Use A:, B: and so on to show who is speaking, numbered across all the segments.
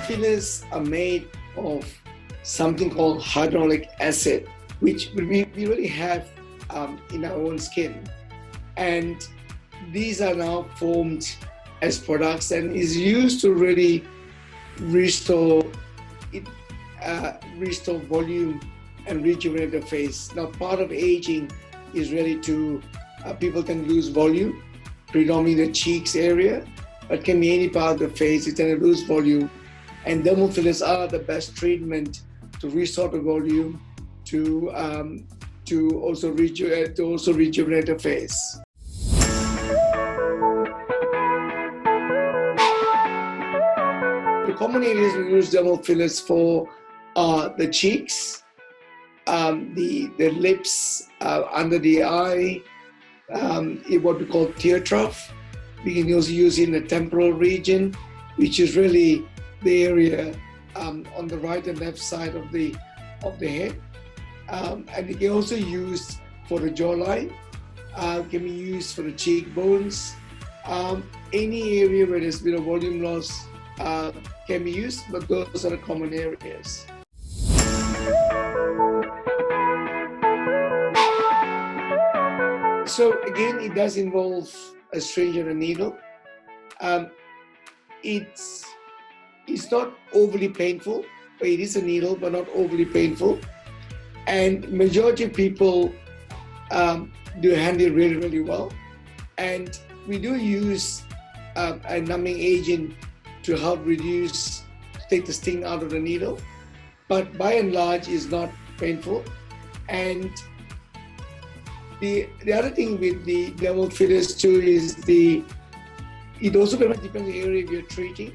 A: fillers are made of something called hyaluronic acid, which we really have in our own skin. And these are now formed as products and is used to really restore volume and rejuvenate the face. Now, part of aging is really to, people can lose volume, predominantly the cheeks area, but can be any part of the face, it can lose volume. And dermal fillers are the best treatment to restore the volume, to also rejuvenate the face. The common areas we use dermal fillers for are the cheeks, the lips, under the eye, what we call tear trough. We can also use it in the temporal region, which is really the area on the right and left side of the head. And it can also use for the jawline, can be used for the cheekbones. Any area where there's been a volume loss can be used, but those are the common areas. So again, it does involve a syringe and a needle. It's not overly painful, but it is a needle, but not overly painful. And majority of people do handle it really, really well. And we do use a numbing agent to help take the sting out of the needle. But by and large, it's not painful. And the other thing with the dermal fillers too is it also very much depends on the area you're treating.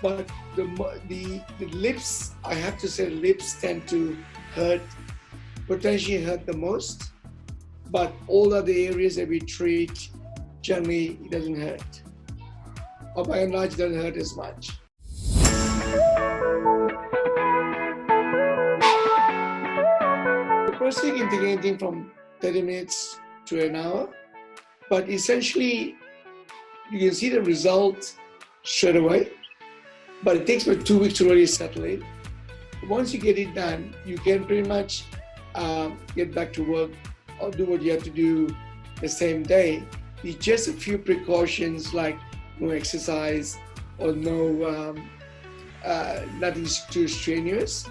A: But the lips, I have to say, lips tend to hurt, potentially hurt the most. But all other areas that we treat, generally it doesn't hurt. Or by and large, it doesn't hurt as much. The procedure can take anything from 30 minutes to an hour, but essentially you can see the result straight away, but it takes about 2 weeks to really settle in. Once you get it done, you can pretty much get back to work or do what you have to do the same day. It's just a few precautions like no exercise or no nothing too strenuous.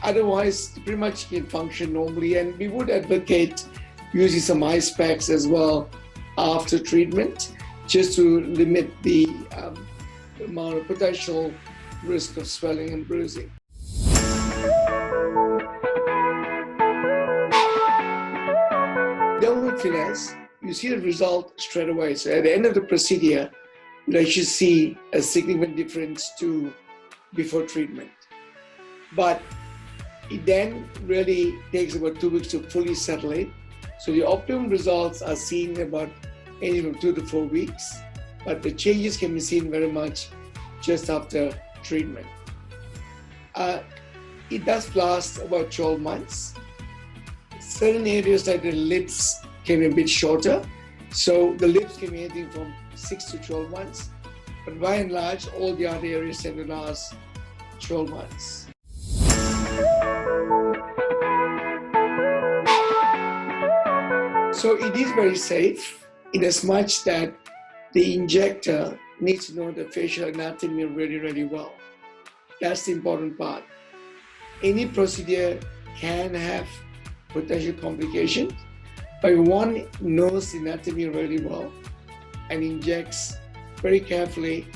A: Otherwise, pretty much you can function normally, and we would advocate using some ice packs as well after treatment, just to limit the amount of potential risk of swelling and bruising. Dermal fillers, you see the result straight away. So at the end of the procedure, you actually see a significant difference to before treatment. But it then really takes about 2 weeks to fully settle in. So the optimum results are seen about anywhere from 2 to 4 weeks, but the changes can be seen very much just after treatment. It does last about 12 months. Certain areas like the lips can be a bit shorter. So the lips can be anything from 6 to 12 months, but by and large, all the other areas tend to last 12 months. So it is very safe in as much that the injector needs to know the facial anatomy really, really well. That's the important part. Any procedure can have potential complications, but if one knows the anatomy really well and injects very carefully,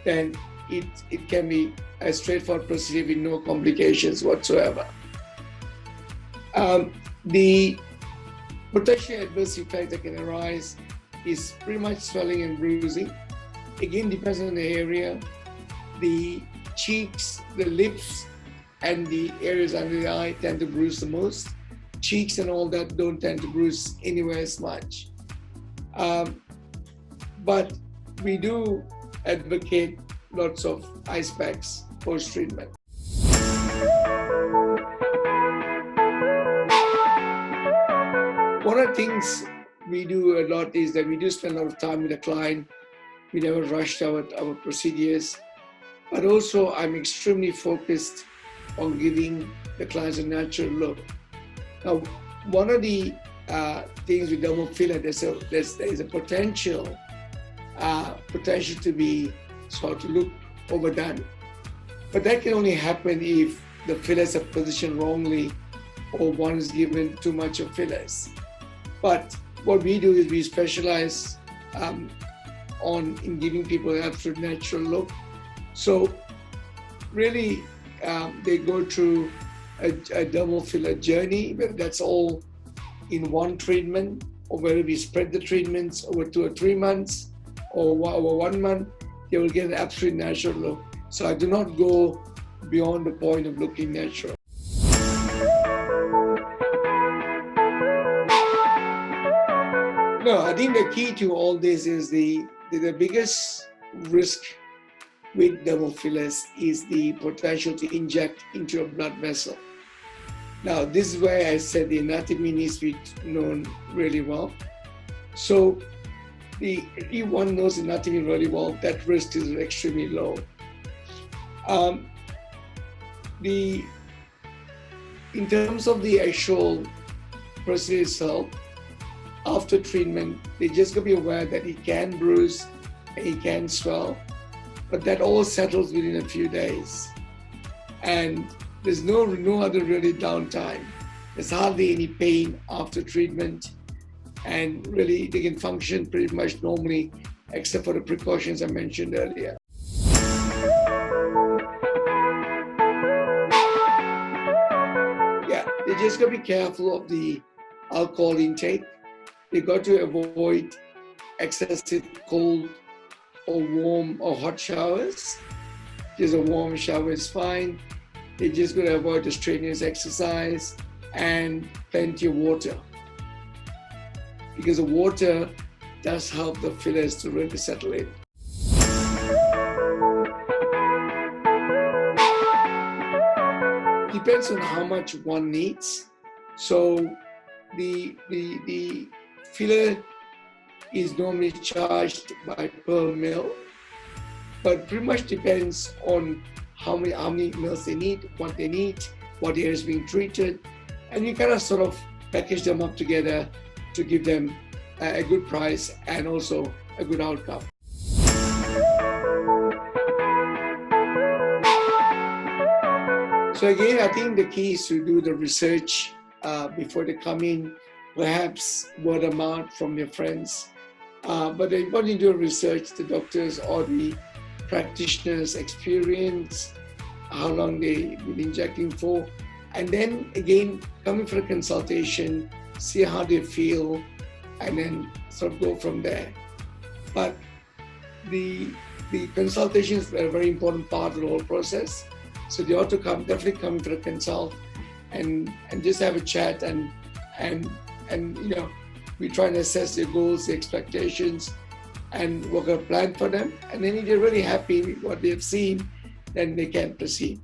A: then it can be a straightforward procedure with no complications whatsoever. The potential adverse effect that can arise is pretty much swelling and bruising. Again, depends on the area. The cheeks, the lips, and the areas under the eye tend to bruise the most. Cheeks and all that don't tend to bruise anywhere as much. But we do advocate lots of ice packs post-treatment. One of the things we do a lot is that we do spend a lot of time with the client. We never rush our procedures. but also I'm extremely focused on giving the clients a natural look. Now, one of the things with dermal filler, there's a potential to be sort of look overdone, but that can only happen if the fillers are positioned wrongly or one is given too much of fillers. But what we do is we specialize in giving people an absolute natural look. So really, they go through a dermal filler journey, whether that's all in one treatment or whether we spread the treatments over 2 or 3 months or over 1 month, they will get an absolute natural look. So I do not go beyond the point of looking natural. No, I think the key to all this is the biggest risk with dermal fillers is the potential to inject into a blood vessel. Now, this is where I said the anatomy needs to be known really well. So, if one knows anatomy really well, that risk is extremely low. In terms of the actual procedure itself, after treatment, they just gotta be aware that it can bruise and it can swell, but that all settles within a few days. And there's no other really downtime. There's hardly any pain after treatment, and really they can function pretty much normally, except for the precautions I mentioned earlier. Yeah, they just gotta be careful of the alcohol intake. They got to avoid excessive cold or warm or hot showers. Just a warm shower is fine. They just got to avoid the strenuous exercise and plenty of water, because the water does help the fillers to really settle in. Depends on how much one needs. So the filler is normally charged by per mil, but pretty much depends on how many mils they need, what they need, what area is being treated, and you kind of sort of package them up together to give them a good price and also a good outcome. So again, I think the key is to do the research before they come in, perhaps word of mouth from your friends. But when you do research, the doctors or the practitioners' experience, how long they've been injecting for, and then again, coming for a consultation, see how they feel, and then sort of go from there. But the consultation is a very important part of the whole process. So they ought to definitely come for a consult and just have a chat and we try and assess their goals, their expectations, and work a plan for them. And then if they're really happy with what they've seen, then they can proceed.